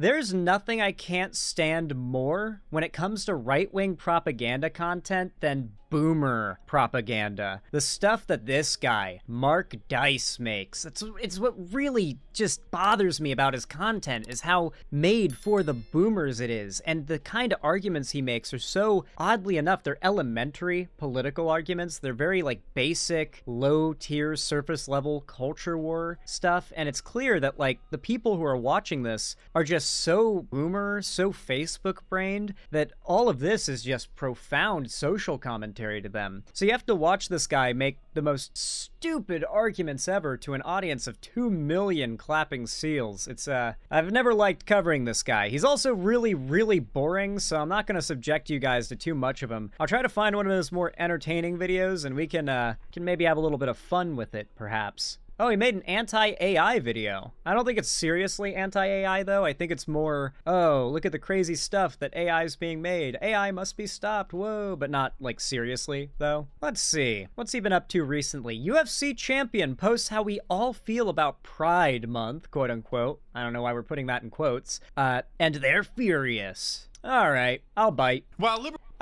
There's nothing I can't stand more when it comes to right-wing propaganda content than boomer propaganda. The stuff that this guy, Mark Dice, makes. It's what really just bothers me about his content, is how made for the boomers it is. And the kind of arguments he makes are so, oddly enough, they're elementary political arguments. They're very, like, basic, low-tier, surface-level culture war stuff. And it's clear that, like, the people who are watching this are just so boomer, so Facebook-brained, that all of this is just profound social commentary to them. So you have to watch this guy make the most stupid arguments ever to an audience of 2 million clapping seals. It's, I've never liked covering this guy. He's also really, really boring, so I'm not going to subject you guys to too much of him. I'll try to find one of those more entertaining videos, and we can maybe have a little bit of fun with it, perhaps. Oh, he made an anti-AI video. I don't think it's seriously anti-AI, though. I think it's more, oh, look at the crazy stuff that AI is being made. AI must be stopped, whoa, but not, like, seriously, though. Let's see. What's he been up to recently? UFC champion posts how we all feel about Pride Month, quote-unquote. I don't know why we're putting that in quotes. And they're furious. All right, I'll bite.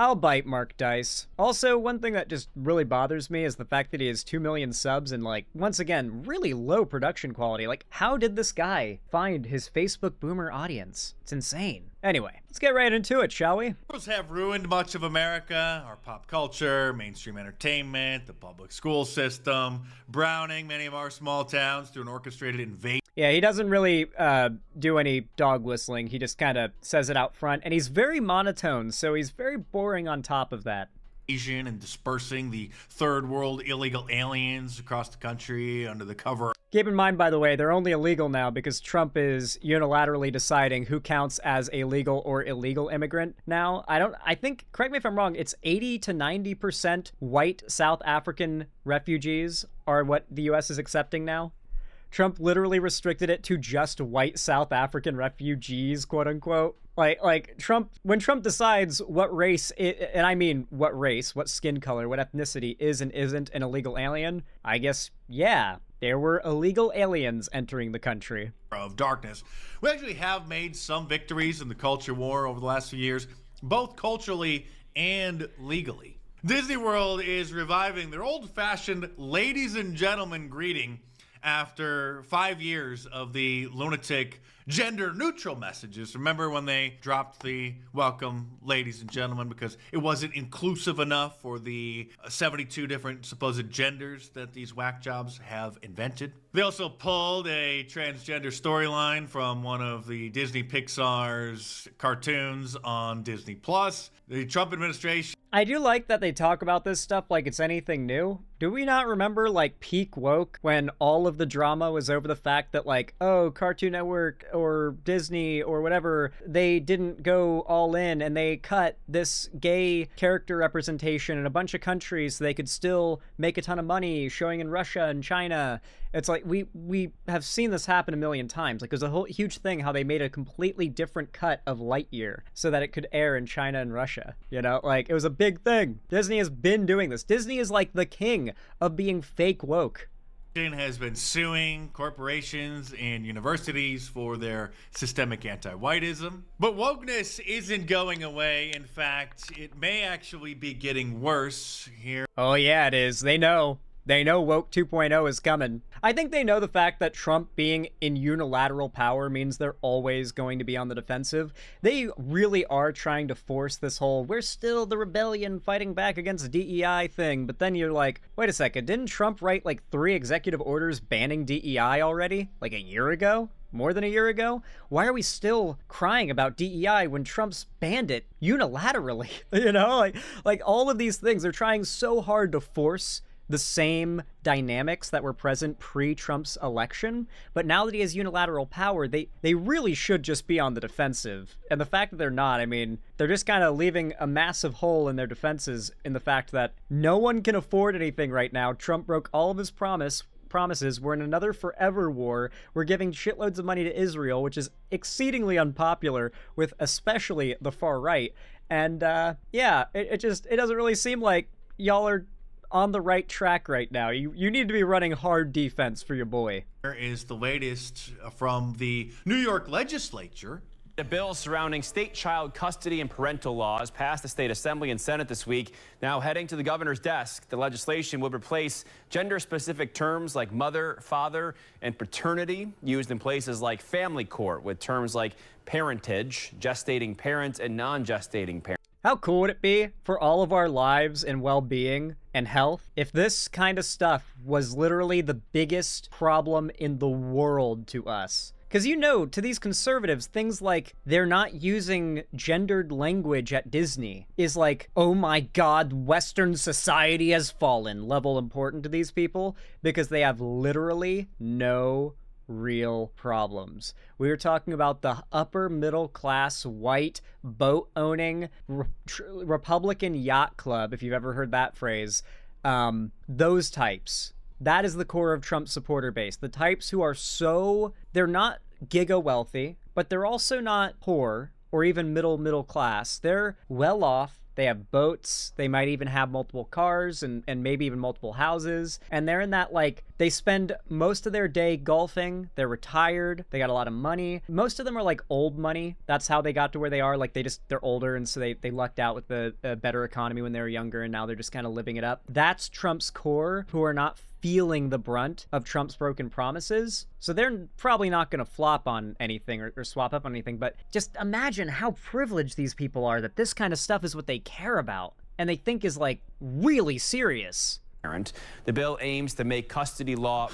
I'll bite, Mark Dice. Also, one thing that just really bothers me is the fact that he has 2 million subs and, like, once again, really low production quality. Like, how did this guy find his Facebook boomer audience? It's insane. Anyway, let's get right into it, shall we? Liberals have ruined much of America, our pop culture, mainstream entertainment, the public school system, browning many of our small towns through an orchestrated invasion. Yeah, he doesn't really do any dog whistling. He just kind of says it out front, and he's very monotone, so he's very boring on top of that. And dispersing the third world illegal aliens across the country under the cover. Keep in mind, by the way, they're only illegal now because Trump is unilaterally deciding who counts as a legal or illegal immigrant now. I think, correct me if I'm wrong, it's 80 to 90% white South African refugees are what the US is accepting now. Trump literally restricted it to just white South African refugees, quote unquote. Like Trump, when Trump decides what race, and I mean what race, what skin color, what ethnicity is and isn't an illegal alien, I guess, yeah, there were illegal aliens entering the country. Of darkness. We actually have made some victories in the culture war over the last few years, both culturally and legally. Disney World is reviving their old-fashioned ladies and gentlemen greeting after 5 years of the lunatic gender-neutral messages. Remember when they dropped the welcome ladies and gentlemen because it wasn't inclusive enough for the 72 different supposed genders that these whack jobs have invented? They also pulled a transgender storyline from one of the Disney Pixar's cartoons on Disney+. The Trump administration... I do like that they talk about this stuff like it's anything new. Do we not remember, like, peak woke when all of the drama was over the fact that, like, oh, Cartoon Network or Disney or whatever, they didn't go all in and they cut this gay character representation in a bunch of countries so they could still make a ton of money showing in Russia and China. It's like we have seen this happen a million times. Like, there's a whole huge thing how they made a completely different cut of Lightyear so that it could air in China and Russia. You know, like, it was a big thing. Disney has been doing this. Disney is like the king of being fake woke. Has been suing corporations and universities for their systemic anti-whiteism. But wokeness isn't going away. In fact, it may actually be getting worse here. Oh yeah, it is. They know. They know woke 2.0 is coming. I think they know the fact that Trump being in unilateral power means they're always going to be on the defensive. They really are trying to force this whole, we're still the rebellion fighting back against DEI thing. But then you're like, wait a second, didn't Trump write like 3 executive orders banning DEI already? Like a year ago? More than a year ago? Why are we still crying about DEI when Trump's banned it unilaterally? You know, like all of these things, they're trying so hard to force the same dynamics that were present pre-Trump's election, but now that he has unilateral power, they really should just be on the defensive. And the fact that they're not, I mean, they're just kind of leaving a massive hole in their defenses in the fact that no one can afford anything right now. Trump broke all of his promises. We're in another forever war. We're giving shitloads of money to Israel, which is exceedingly unpopular with especially the far right. And yeah, it doesn't really seem like y'all are on the right track right now. You need to be running hard defense for your boy. Here is the latest from the New York legislature. A bill surrounding state child custody and parental laws passed the state assembly and Senate this week. Now heading to the governor's desk, the legislation would replace gender-specific terms like mother, father, and paternity used in places like family court with terms like parentage, gestating parents, and non-gestating parents. How cool would it be for all of our lives and well-being and health if this kind of stuff was literally the biggest problem in the world to us? Because, you know, to these conservatives, things like they're not using gendered language at Disney is like, oh my god, Western society has fallen level important to these people because they have literally no real problems. We were talking about the upper middle class, white, boat-owning Republican yacht club, if you've ever heard that phrase. Those types. That is the core of Trump's supporter base. The types who are they're not giga wealthy, but they're also not poor or even middle class. They're well off. They have boats. They might even have multiple cars and maybe even multiple houses. And they're in that, like, they spend most of their day golfing. They're retired. They got a lot of money. Most of them are like old money. That's how they got to where they are. Like they're older. And so they lucked out with a better economy when they were younger. And now they're just kind of living it up. That's Trump's core, who are not feeling the brunt of Trump's broken promises. So they're probably not going to flop on anything or swap up on anything. But just imagine how privileged these people are that this kind of stuff is what they care about and they think is like really serious. The bill aims to make custody law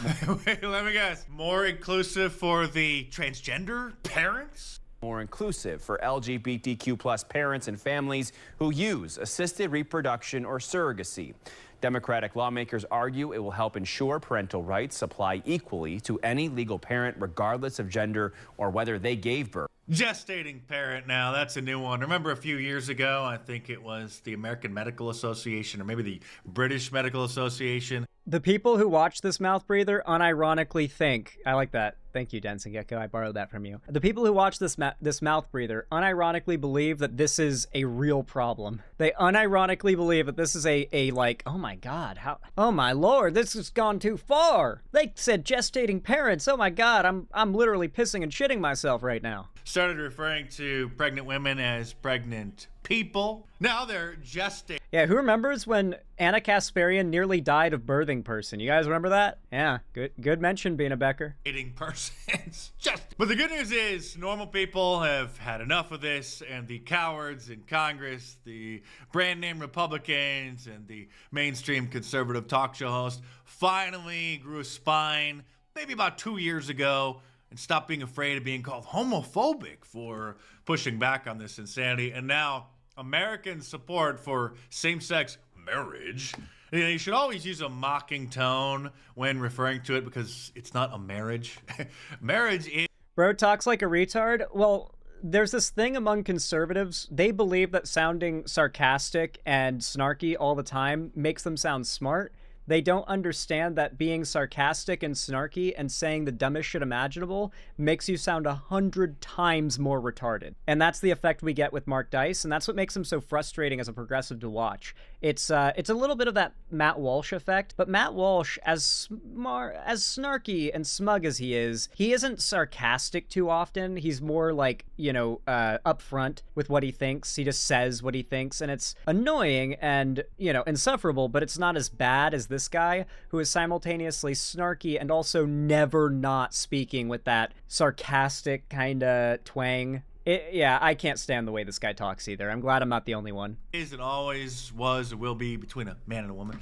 Wait, let me guess. More inclusive for the transgender parents? More inclusive for LGBTQ plus parents and families who use assisted reproduction or surrogacy. Democratic lawmakers argue it will help ensure parental rights apply equally to any legal parent, regardless of gender or whether they gave birth. Gestating parent now, that's a new one. Remember a few years ago, I think it was the American Medical Association or maybe the British Medical Association. The people who watch this mouth breather unironically think, I like that. Thank you, Denson Gecko. I borrowed that from you. The people who watch this mouth breather unironically believe that this is a real problem. They unironically believe that this is a like, oh my god, oh my lord, this has gone too far. They said gestating parents. Oh my god, I'm literally pissing and shitting myself right now. Started referring to pregnant women as pregnant people. Now they're gestating. Yeah, who remembers when Anna Kasparian nearly died of birthing person? You guys remember that? Yeah, good mention, Bina Becker. Persons. But the good news is normal people have had enough of this, and the cowards in Congress, the brand name Republicans, and the mainstream conservative talk show host finally grew a spine maybe about 2 years ago and stopped being afraid of being called homophobic for pushing back on this insanity. And now American support for same-sex marriage. You know, you should always use a mocking tone when referring to it because it's not a marriage. Marriage is... Bro talks like a retard? Well, there's this thing among conservatives. They believe that sounding sarcastic and snarky all the time makes them sound smart. They don't understand that being sarcastic and snarky and saying the dumbest shit imaginable makes you sound 100 times more retarded. And that's the effect we get with Mark Dice, and that's what makes him so frustrating as a progressive to watch. It's a little bit of that Matt Walsh effect, but Matt Walsh, as snarky and smug as he isn't sarcastic too often. He's more like, upfront with what he thinks. He just says what he thinks, and it's annoying and, insufferable, but it's not as bad as this guy, who is simultaneously snarky and also never not speaking with that sarcastic kind of twang. Yeah, I can't stand the way this guy talks either. I'm glad I'm not the only one. Is and always was and will be between a man and a woman.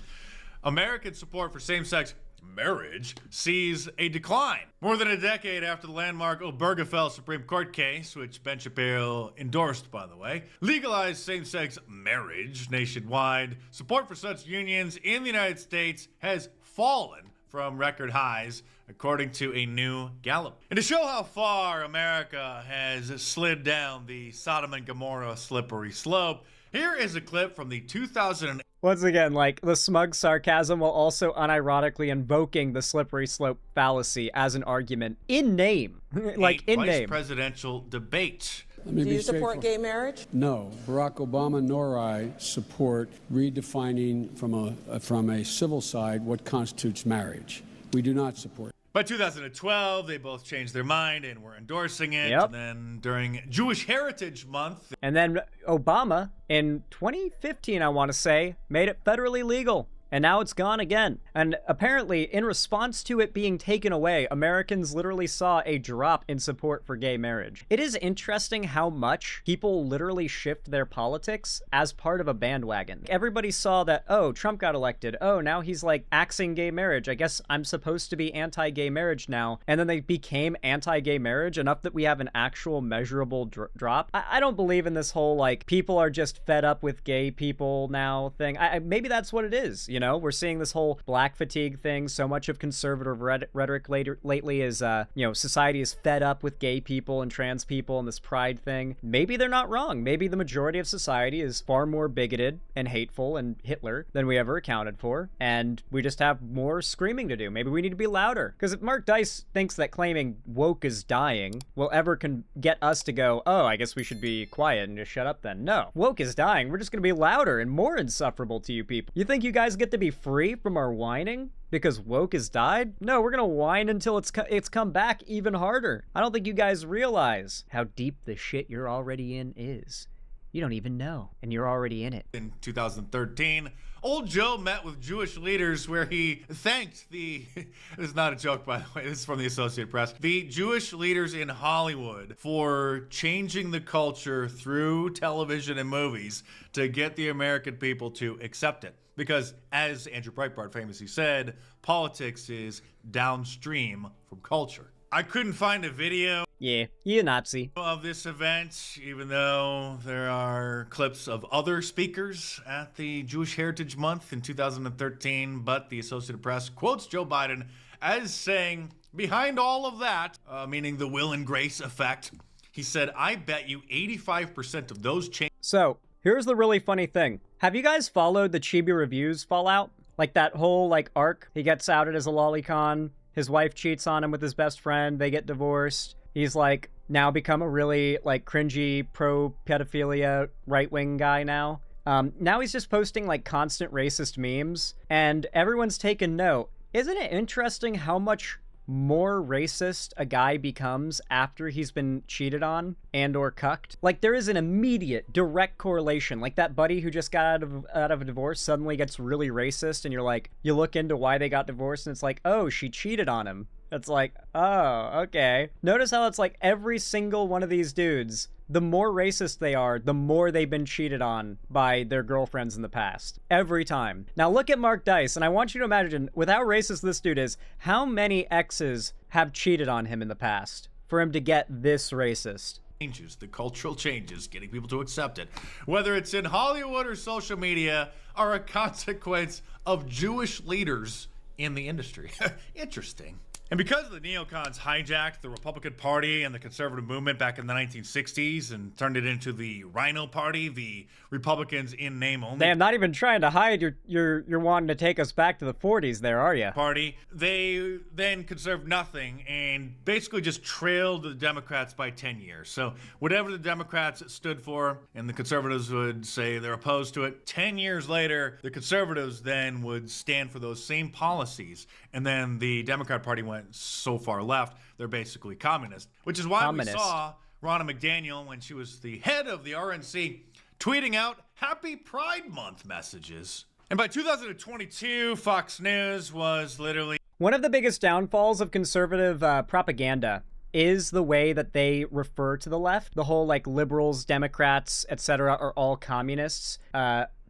American support for same-sex marriage sees a decline. More than a decade after the landmark Obergefell Supreme Court case, which Ben Shapiro endorsed, by the way, legalized same-sex marriage nationwide, support for such unions in the United States has fallen from record highs, according to a new Gallup. And to show how far America has slid down the Sodom and Gomorrah slippery slope, here is a clip from the 2008. Once again, like, the smug sarcasm while also unironically invoking the slippery slope fallacy as an argument in name. Like, in name. Vice presidential debate. Do you support gay marriage? No. Barack Obama nor I support redefining from a civil side what constitutes marriage. We do not support. By 2012, they both changed their mind and were endorsing it. Yep. And then during Jewish Heritage Month, And then Obama, in 2015, I want to say, made it federally legal. And now it's gone again. And apparently, in response to it being taken away, Americans literally saw a drop in support for gay marriage. It is interesting how much people literally shift their politics as part of a bandwagon. Everybody saw that, oh, Trump got elected. Oh, now he's like axing gay marriage. I guess I'm supposed to be anti-gay marriage now. And then they became anti-gay marriage enough that we have an actual measurable drop. I don't believe in this whole, like, people are just fed up with gay people now thing. Maybe that's what it is, you know? We're seeing this whole black fatigue thing. So much of conservative rhetoric lately is, you know, society is fed up with gay people and trans people and this pride thing. Maybe they're not wrong. Maybe the majority of society is far more bigoted and hateful and Hitler than we ever accounted for. And we just have more screaming to do. Maybe we need to be louder. Because if Mark Dice thinks that claiming woke is dying will ever get us to go, oh, I guess we should be quiet and just shut up then. No. Woke is dying. We're just going to be louder and more insufferable to you people. You think you guys get to be free from our whining because woke has died? No, we're gonna whine until it's come back even harder. I don't think you guys realize how deep the shit you're already in is. You don't even know, and you're already in it. In 2013, Old Joe met with Jewish leaders where he thanked the, this is not a joke, by the way, this is from the Associated Press, the Jewish leaders in Hollywood for changing the culture through television and movies to get the American people to accept it. Because, as Andrew Breitbart famously said, politics is downstream from culture. I couldn't find a video Yeah, you Nazi. of this event, even though there are clips of other speakers at the Jewish Heritage Month in 2013, but the Associated Press quotes Joe Biden as saying, behind all of that, meaning the will and grace effect, he said, I bet you 85% of those changes. So, here's the really funny thing. Have you guys followed the Chibi Reviews fallout? Like that whole, like, arc? He gets outed as a lolicon. His wife cheats on him with his best friend. They get divorced. He's, like, now become a really, like, cringy, pro-pedophilia, right-wing guy now. Now he's just posting, like, constant racist memes. And everyone's taken note. Isn't it interesting how much more racist a guy becomes after he's been cheated on and or cucked? Like, there is an immediate direct correlation. Like, that buddy who just got out of a divorce suddenly gets really racist, and you're like, you look into why they got divorced, and it's like, oh, she cheated on him. It's like, oh, okay. Notice how it's like every single one of these dudes, the more racist they are, the more they've been cheated on by their girlfriends in the past. Every time. Now look at Mark Dice, and I want you to imagine, with how racist this dude is, how many exes have cheated on him in the past for him to get this racist? Changes, the cultural changes, getting people to accept it, whether it's in Hollywood or social media, are a consequence of Jewish leaders in the industry. Interesting. And because the neocons hijacked the Republican Party and the conservative movement back in the 1960s and turned it into the Rhino Party, the Republicans in name only Damn, not even trying to hide you're wanting to take us back to the 40s there, are you? party, they then conserved nothing and basically just trailed the Democrats by 10 years. So whatever the Democrats stood for and the conservatives would say they're opposed to it, 10 years later, the conservatives then would stand for those same policies. And then the Democrat Party went so far left, they're basically communist, which is why we saw Ronna McDaniel, when she was the head of the RNC, tweeting out Happy Pride Month messages. And by 2022, Fox News was literally one of the biggest downfalls of conservative propaganda is the way that they refer to the left. The whole, like, liberals, Democrats, etc. are all communists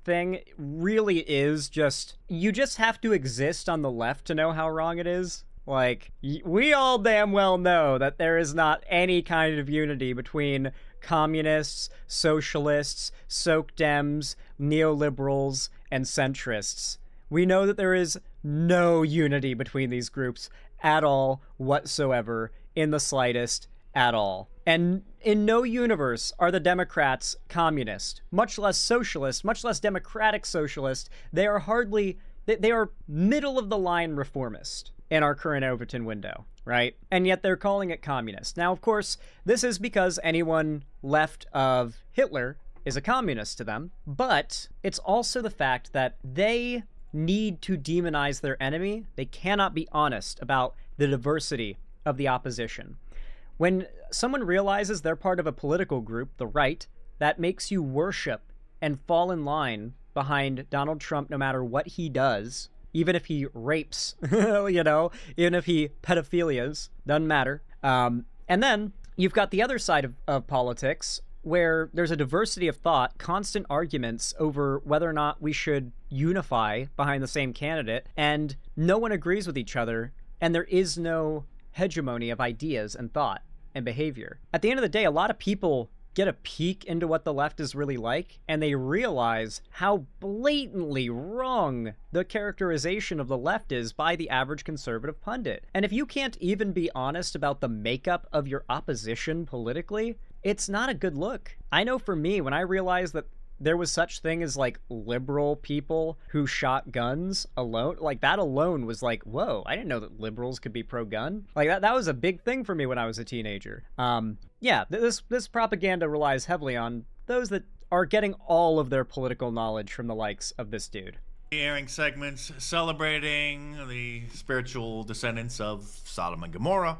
thing really is just, you just have to exist on the left to know how wrong it is. Like, we all damn well know that there is not any kind of unity between communists, socialists, soc dems, neoliberals, and centrists. We know that there is no unity between these groups at all, whatsoever, in the slightest, at all. And in no universe are the Democrats communist, much less socialist, much less democratic socialist. They are hardly, they are middle of the line reformist in our current Overton window, right? And yet they're calling it communist. Now, of course, this is because anyone left of Hitler is a communist to them, but it's also the fact that they need to demonize their enemy. They cannot be honest about the diversity of the opposition. When someone realizes they're part of a political group, the right, that makes you worship and fall in line behind Donald Trump no matter what he does, even if he rapes, even if he pedophilias, doesn't matter. And then you've got the other side of politics, where there's a diversity of thought, constant arguments over whether or not we should unify behind the same candidate, and no one agrees with each other, and there is no hegemony of ideas and thought and behavior. At the end of the day, a lot of people get a peek into what the left is really like, and they realize how blatantly wrong the characterization of the left is by the average conservative pundit. And if you can't even be honest about the makeup of your opposition politically, it's not a good look. I know for me, when I realized that there was such thing as like liberal people who shot guns alone, like that alone was like, whoa, I didn't know that liberals could be pro-gun. Like that was a big thing for me when I was a teenager. Yeah, this propaganda relies heavily on those that are getting all of their political knowledge from the likes of this dude. Airing segments celebrating the spiritual descendants of Sodom and Gomorrah.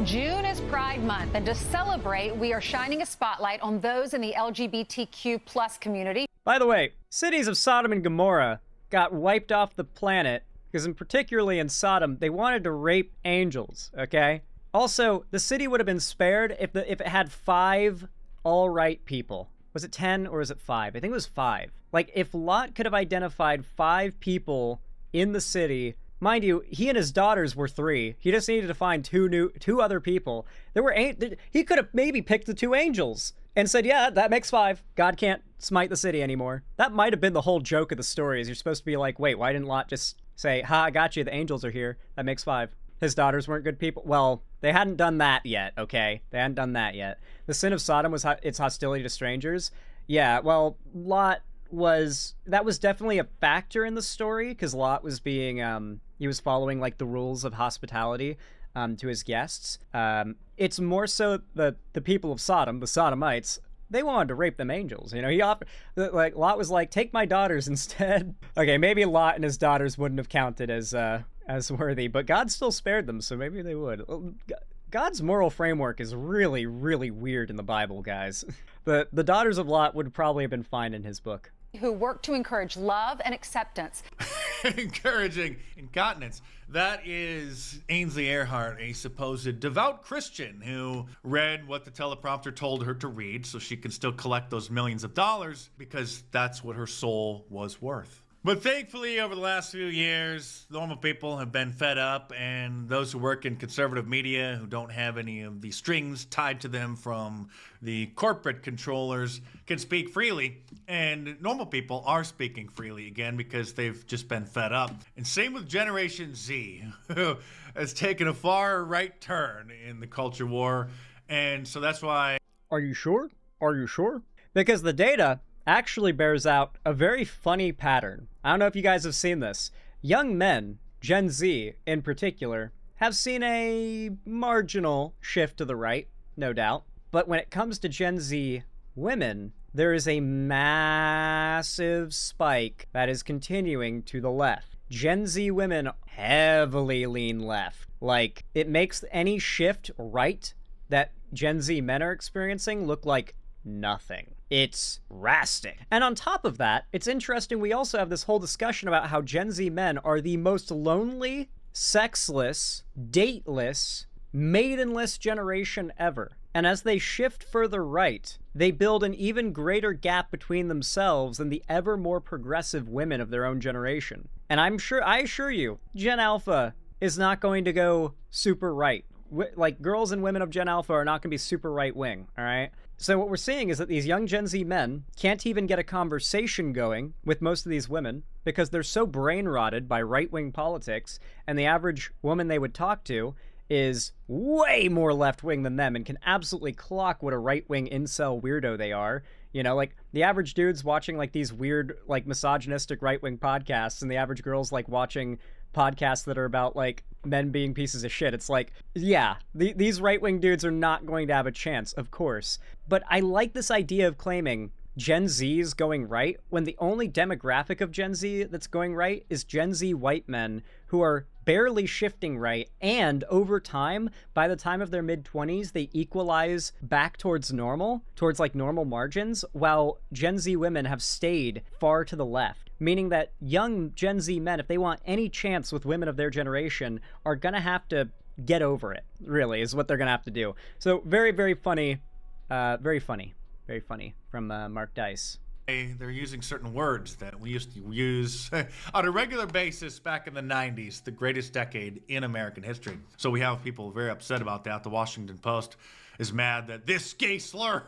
June is Pride Month, and to celebrate, we are shining a spotlight on those in the LGBTQ plus community. By the way, cities of Sodom and Gomorrah got wiped off the planet because, particularly in Sodom, they wanted to rape angels, okay? Also, the city would have been spared if it had 5 all-right people. Was it 10 or was it 5? I think it was 5. Like, if Lot could have identified 5 people in the city. Mind you, he and his daughters were 3. He just needed to find 2 other people. He could have maybe picked the 2 angels and said, yeah, that makes 5. God can't smite the city anymore. That might have been the whole joke of the story, is you're supposed to be like, wait, why didn't Lot just say, ha, I got you, the angels are here. That makes 5. His daughters weren't good people. Well, they hadn't done that yet, okay? They hadn't done that yet. The sin of Sodom was its hostility to strangers. Yeah, well, that was definitely a factor in the story, because Lot was being, he was following like the rules of hospitality to his guests. It's more so the people of Sodom, the Sodomites, they wanted to rape them angels. You know, he offered, like, Lot was like, take my daughters instead. Okay, maybe Lot and his daughters wouldn't have counted as worthy, but God still spared them, so maybe they would. God's moral framework is really, really weird in the Bible, guys. The daughters of Lot would probably have been fine in his book. Who work to encourage love and acceptance. Encouraging incontinence. That is Ainsley Earhart, a supposed devout Christian who read what the teleprompter told her to read so she can still collect those millions of dollars because that's what her soul was worth. But thankfully, over the last few years, normal people have been fed up, and those who work in conservative media who don't have any of the strings tied to them from the corporate controllers can speak freely, and normal people are speaking freely again because they've just been fed up. And same with Generation Z, who has taken a far right turn in the culture war, and so that's why... Are you sure? Are you sure? Because the data actually bears out a very funny pattern. I don't know if you guys have seen this. Young men, Gen Z in particular, have seen a marginal shift to the right, no doubt. But when it comes to Gen Z women, there is a massive spike that is continuing to the left. Gen Z women heavily lean left. Like, it makes any shift right that Gen Z men are experiencing look like nothing. It's drastic. And on top of that, it's interesting, we also have this whole discussion about how Gen Z men are the most lonely, sexless, dateless, maidenless generation ever. And as they shift further right, they build an even greater gap between themselves and the ever more progressive women of their own generation. And I assure you, Gen Alpha is not going to go super right. Like, girls and women of Gen Alpha are not going to be super right-wing, all right? So what we're seeing is that these young Gen Z men can't even get a conversation going with most of these women because they're so brain-rotted by right-wing politics, and the average woman they would talk to is way more left-wing than them and can absolutely clock what a right-wing incel weirdo they are. You know, like, the average dude's watching, like, these weird, like, misogynistic right-wing podcasts, and the average girl's, like, watching podcasts that are about, like, men being pieces of shit. It's like, yeah, these right-wing dudes are not going to have a chance, of course. But I like this idea of claiming Gen Z's going right when the only demographic of Gen Z that's going right is Gen Z white men who are barely shifting right, and over time, by the time of their mid-20s, they equalize back towards normal, towards like normal margins, while Gen Z women have stayed far to the left, meaning that young Gen Z men, if they want any chance with women of their generation, are gonna have to get over it, really, is what they're gonna have to do. So very, very funny, very funny from Mark Dice. They're using certain words that we used to use on a regular basis back in the 90s, the greatest decade in American history. So we have people very upset about that. The Washington Post is mad that this gay slur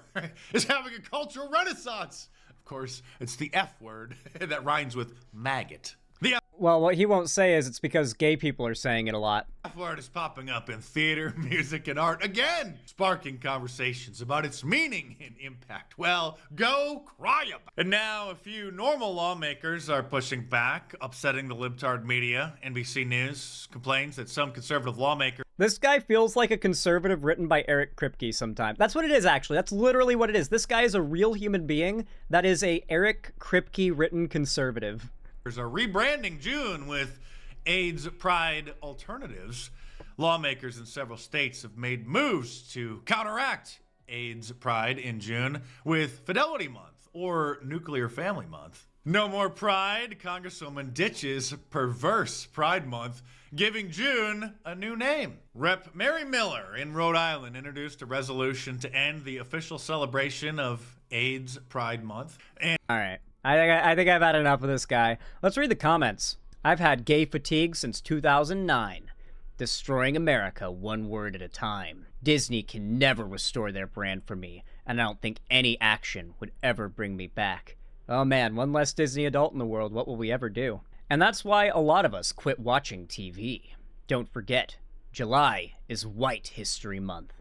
is having a cultural renaissance. Of course, it's the F word that rhymes with maggot. The Well, what he won't say is it's because gay people are saying it a lot. F word is popping up in theater, music, and art again, sparking conversations about its meaning and impact. Well, go cry about it. And now a few normal lawmakers are pushing back, upsetting the libtard media. NBC News complains that some conservative lawmakers This guy feels like a conservative written by Eric Kripke sometimes. That's what it is, actually. That's literally what it is. This guy is a real human being that is a Eric Kripke written conservative. are rebranding June with AIDS Pride alternatives. Lawmakers in several states have made moves to counteract AIDS Pride in June with Fidelity Month or Nuclear Family Month. No more Pride. Congresswoman ditches perverse Pride Month, giving June a new name. Rep. Mary Miller in Rhode Island introduced a resolution to end the official celebration of AIDS Pride Month. And All right. I think I've had enough of this guy. Let's read the comments. I've had gay fatigue since 2009. Destroying America one word at a time. Disney can never restore their brand for me, and I don't think any action would ever bring me back. Oh man, one less Disney adult in the world, what will we ever do? And that's why a lot of us quit watching TV. Don't forget, July is White History Month.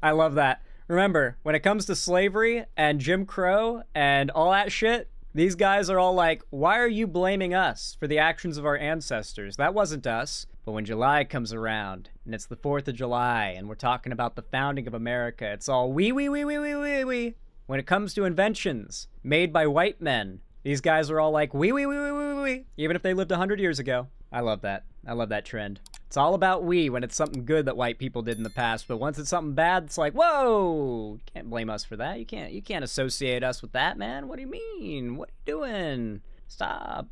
I love that. Remember, when it comes to slavery and Jim Crow and all that shit, these guys are all like, why are you blaming us for the actions of our ancestors? That wasn't us. But when July comes around, and it's the 4th of July, and we're talking about the founding of America, it's all we. When it comes to inventions made by white men, these guys are all like, we, even if they lived 100 years ago. I love that. I love that trend. It's all about we when it's something good that white people did in the past, but once it's something bad, it's like, whoa, you can't blame us for that. You can't associate us with that, man. What do you mean? What are you doing? Stop.